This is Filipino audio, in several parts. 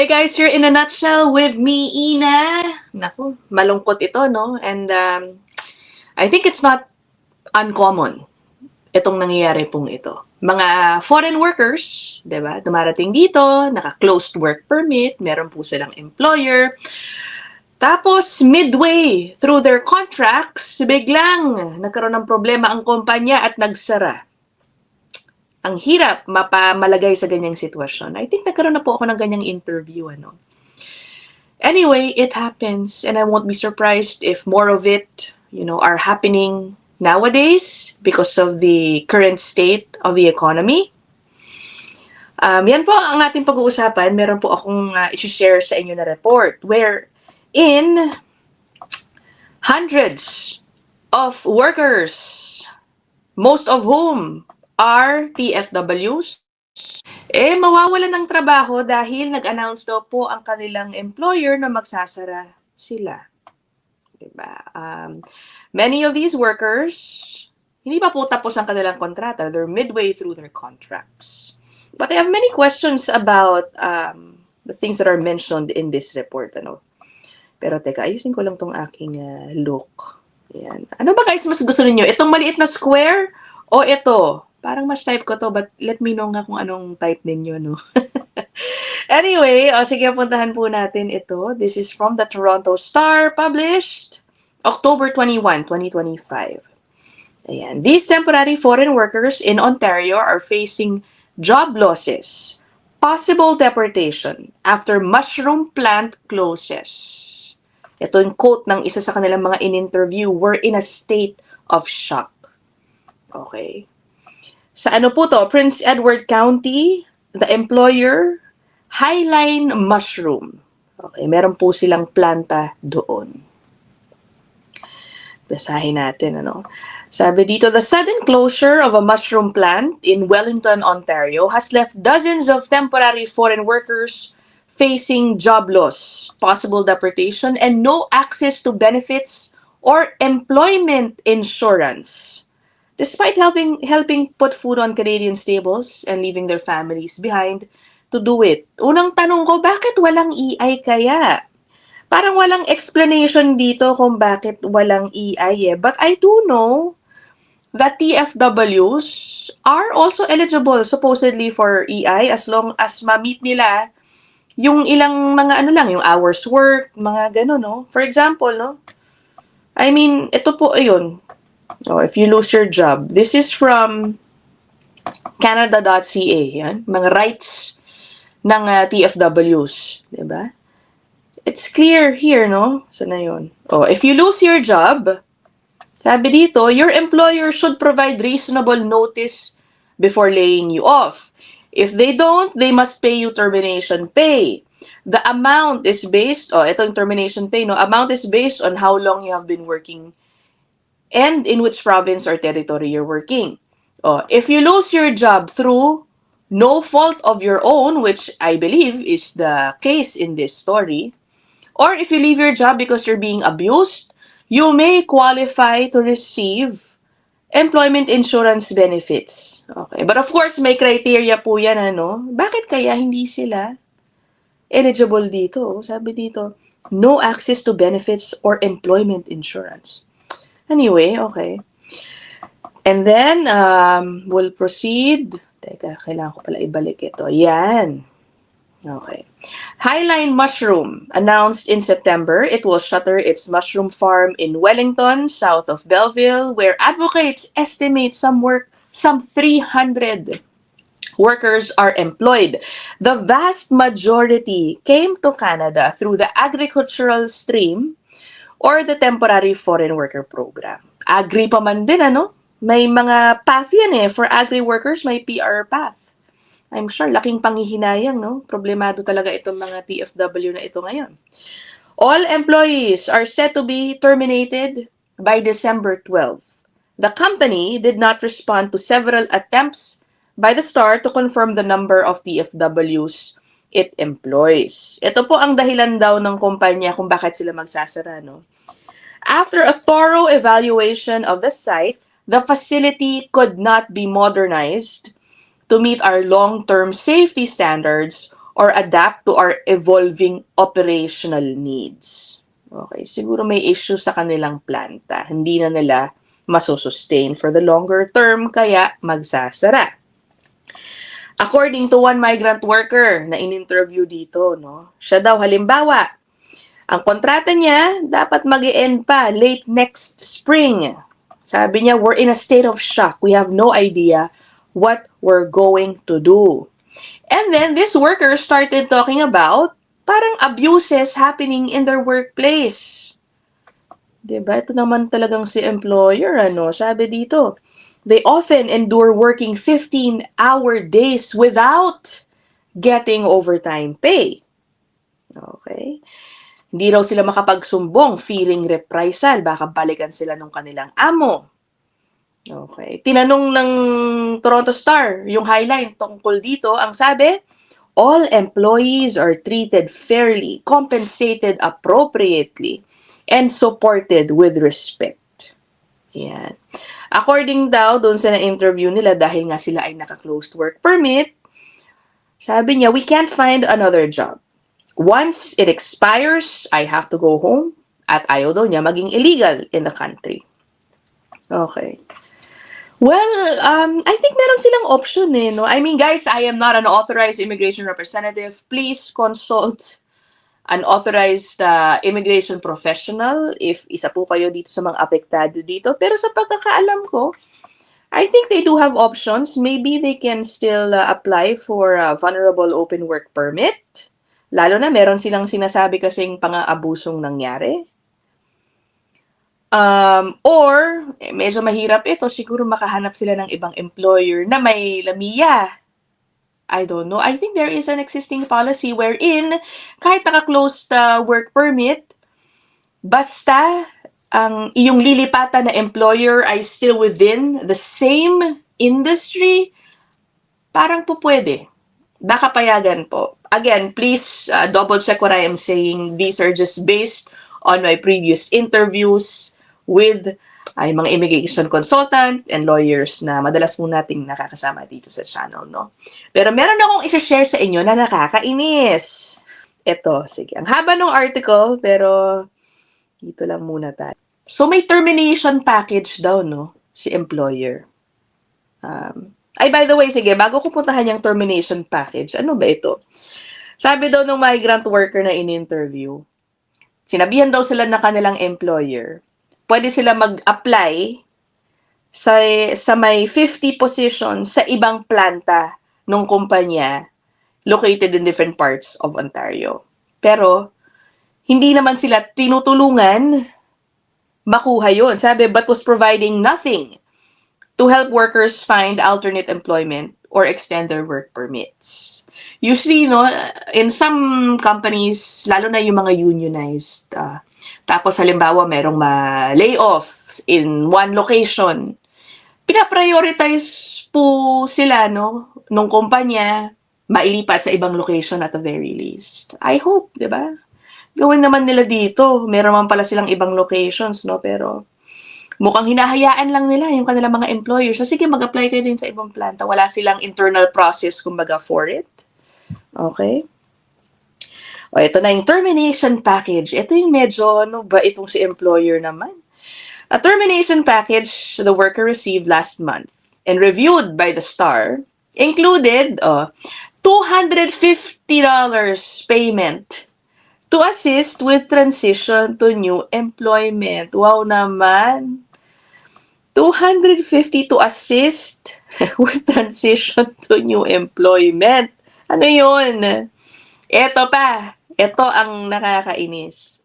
guys, you're in a nutshell with me, Ina. Naku, malungkot ito, no? And I think it's not uncommon itong nangyayari pong ito. Mga foreign workers, di ba? Dumarating dito, naka-closed work permit, meron po silang employer. Tapos, midway through their contracts, biglang nagkaroon ng problema ang kumpanya at nagsara. Ang hirap malagay sa ganyang sitwasyon. I think nagkaroon na po ako ng ganyang interview, ano. Anyway, it happens, and I won't be surprised if more of it, are happening nowadays because of the current state of the economy. Yan po ang ating pag-uusapan. Meron po akong i-share sa inyo na report wherein hundreds of workers, most of whom are TFWs, mawawalan ng trabaho dahil nag-announce daw po ang kanilang employer na magsasara sila. Diba? Many of these workers, hindi pa po tapos ang kanilang kontrata. They're midway through their contracts. But I have many questions about the things that are mentioned in this report. Ano? Pero teka, ayusin ko lang tong aking look. Ayan. Ano ba guys mas gusto niyo? Itong maliit na square o ito? Parang mas type ko to, but let me know nga kung anong type ninyo, no? Anyway, sige, puntahan po natin ito. This is from the Toronto Star, published October 21, 2025. Ayan. These temporary foreign workers in Ontario are facing job losses, possible deportation after mushroom plant closes. Ito yung quote ng isa sa kanilang mga in-interview, "We're in a state of shock." Okay. Sa ano po to? Prince Edward County, the employer, Highline Mushroom. Okay, meron po silang planta doon. Basahin natin, ano? Sabi dito, the sudden closure of a mushroom plant in Wellington, Ontario has left dozens of temporary foreign workers facing job loss, possible deportation, and no access to benefits or employment insurance. Despite helping put food on Canadian tables and leaving their families behind to do it. Unang tanong ko, bakit walang EI kaya? Parang walang explanation dito kung bakit walang EI eh. But I do know that TFWs are also eligible supposedly for EI as long as ma-meet nila yung ilang mga yung hours work, mga gano'n, no? For example, no? I mean, ito po, ayun. If you lose your job, this is from Canada.ca, yan, mga rights ng TFWs, diba? It's clear here, no? So na yun. If you lose your job, sabi dito, your employer should provide reasonable notice before laying you off. If they don't, they must pay you termination pay. The amount is based, ito yung termination pay, no? Amount is based on how long you have been working and in which province or territory you're working. If you lose your job through no fault of your own, which I believe is the case in this story, or if you leave your job because you're being abused, you may qualify to receive employment insurance benefits. Okay. But of course, may criteria po yan, ano? Bakit kaya hindi sila eligible dito? Sabi dito, no access to benefits or employment insurance. Anyway, okay. And then, we'll proceed. Teka, kailangan ko pala ibalik ito. Yan. Okay. Highline Mushroom announced in September it will shutter its mushroom farm in Wellington, south of Belleville, where advocates estimate some 300 workers are employed. The vast majority came to Canada through the agricultural stream or the temporary foreign worker program. Agri pa man din, ano? May mga path yan eh. For agri workers, may PR path. I'm sure, laking panghihinayang, no? Problemado talaga itong mga TFW na ito ngayon. All employees are set to be terminated by December 12. The company did not respond to several attempts by the Star to confirm the number of TFWs it employs. Ito po ang dahilan daw ng kumpanya kung bakit sila magsasara, no? After a thorough evaluation of the site, the facility could not be modernized to meet our long-term safety standards or adapt to our evolving operational needs. Okay, siguro may issue sa kanilang planta. Hindi na nila masusustain for the longer term, kaya magsasara. According to one migrant worker na in-interview dito, no, siya daw halimbawa, ang kontrata niya dapat mag-e-end pa late next spring. Sabi niya, we're in a state of shock. We have no idea what we're going to do. And then this worker started talking about parang abuses happening in their workplace. Diba? Ito naman talagang si employer, ano? Sabi dito, they often endure working 15-hour days without getting overtime pay. Okay? Hindi raw sila makapagsumbong, fearing reprisal, baka balikan sila ng kanilang amo. Okay. Tinanong ng Toronto Star, yung highline tungkol dito, ang sabi, all employees are treated fairly, compensated appropriately, and supported with respect. Yan. According daw, doon sa na-interview nila, dahil nga sila ay naka-closed work permit, sabi niya, we can't find another job. Once it expires, I have to go home. At ayaw daw niya maging illegal in the country. Okay. Well, I think meron silang option eh, no? I mean, guys, I am not an authorized immigration representative. Please consult an authorized immigration professional if isa po kayo dito sa mga apektado dito. Pero sa pagkakaalam ko, I think they do have options. Maybe they can still apply for a vulnerable open work permit. Lalo na meron silang sinasabi kasing pang-aabusong nangyari. Or, medyo mahirap ito, siguro makahanap sila ng ibang employer na may lamiya. I don't know. I think there is an existing policy wherein kahit naka-closed work permit, basta ang iyong lilipatan na employer ay still within the same industry, parang po pwede. Baka payagan po. Again, please double check what I am saying. These are just based on my previous interviews with ay mga immigration consultant and lawyers na madalas po nating nakakasama dito sa channel, no? Pero meron akong i-share sa inyo na nakakainis. Ito, sige. Ang haba ng article, pero dito lang muna tayo. So, may termination package daw, no? Si employer. By the way, sige, bago ko puntahan yung termination package, ano ba ito? Sabi daw ng migrant worker na in-interview, sinabihan daw sila na kanilang employer, pwede sila mag-apply sa may 50 positions sa ibang planta ng kumpanya located in different parts of Ontario. Pero, hindi naman sila tinutulungan makuha yun. Sabi, but was providing nothing to help workers find alternate employment or extend their work permits. Usually, no, in some companies, lalo na yung mga unionized, tapos halimbawa merong ma-layoff in one location, pina-prioritize po sila, no, nung kumpanya, mailipat sa ibang location at the very least. I hope, di ba? Gawin naman nila dito. Meron man pala silang ibang locations, no, pero mukhang hinahayaan lang nila yung kanilang mga employers. So, sige, mag-apply kayo din sa ibang planta. Wala silang internal process, kumbaga, for it. Okay? O, ito na yung termination package. Ito yung medyo, ano ba itong si employer naman? A termination package the worker received last month and reviewed by the Star included $250 payment to assist with transition to new employment. Wow naman! 250 to assist with transition to new employment. Ano yun? Ito pa. Ito ang nakakainis.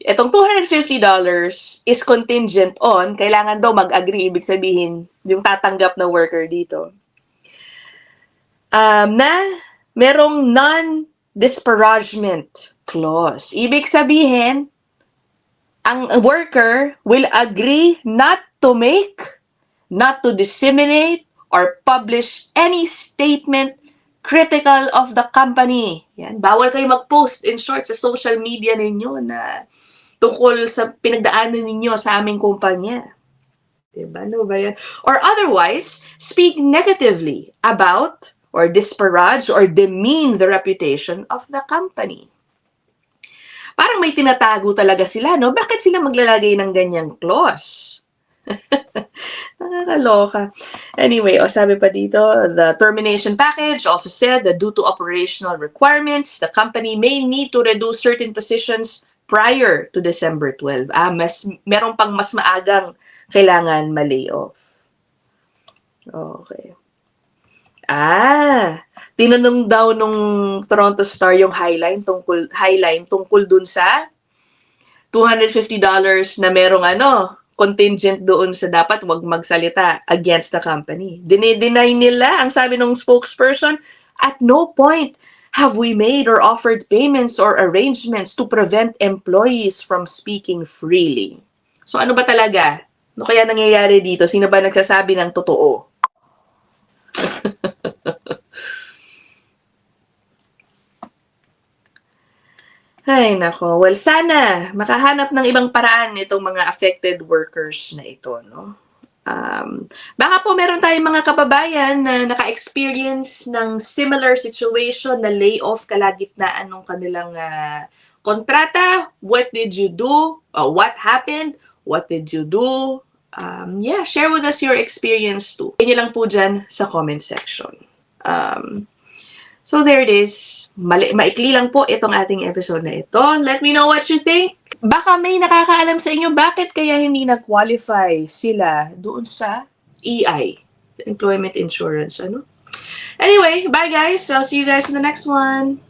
Itong $250 is contingent on, kailangan daw mag-agree, ibig sabihin, yung tatanggap na worker dito, na merong non-disparagement clause. Ibig sabihin, ang worker will agree not to make, not to disseminate, or publish any statement critical of the company. Yan. Bawal kayo mag-post in short sa social media ninyo na tungkol sa pinagdaanan ninyo sa aming kumpanya. Diba? Ano ba yan? Or otherwise, speak negatively about or disparage or demean the reputation of the company. Parang may tinatago talaga sila, no? Bakit sila maglalagay ng ganyang clause? Nakakaloka. Anyway, sabi pa dito, the termination package also said that due to operational requirements, the company may need to reduce certain positions prior to December 12. Meron pang mas maagang kailangan ma-layoff. Okay. Tinanong daw nung Toronto Star yung highline tungkol dun sa $250 na merong contingent doon sa dapat wag magsalita against the company. Dinideny nila, ang sabi ng spokesperson, at no point have we made or offered payments or arrangements to prevent employees from speaking freely. So ano ba talaga? Ano kaya nangyayari dito? Sino ba nagsasabi ng totoo? Ay, nako. Well, sana makahanap ng ibang paraan itong mga affected workers na ito, no? Baka po meron tayong mga kababayan na naka-experience ng similar situation na layoff kalagitnaan ng kanilang kontrata. What did you do? What happened? What did you do? Share with us your experience too. Yan lang po dyan sa comment section. So there it is. Maikli lang po itong ating episode na ito. Let me know what you think. Baka may nakakaalam sa inyo bakit kaya hindi na-qualify sila doon sa EI, Employment Insurance. Anyway, bye guys. I'll see you guys in the next one.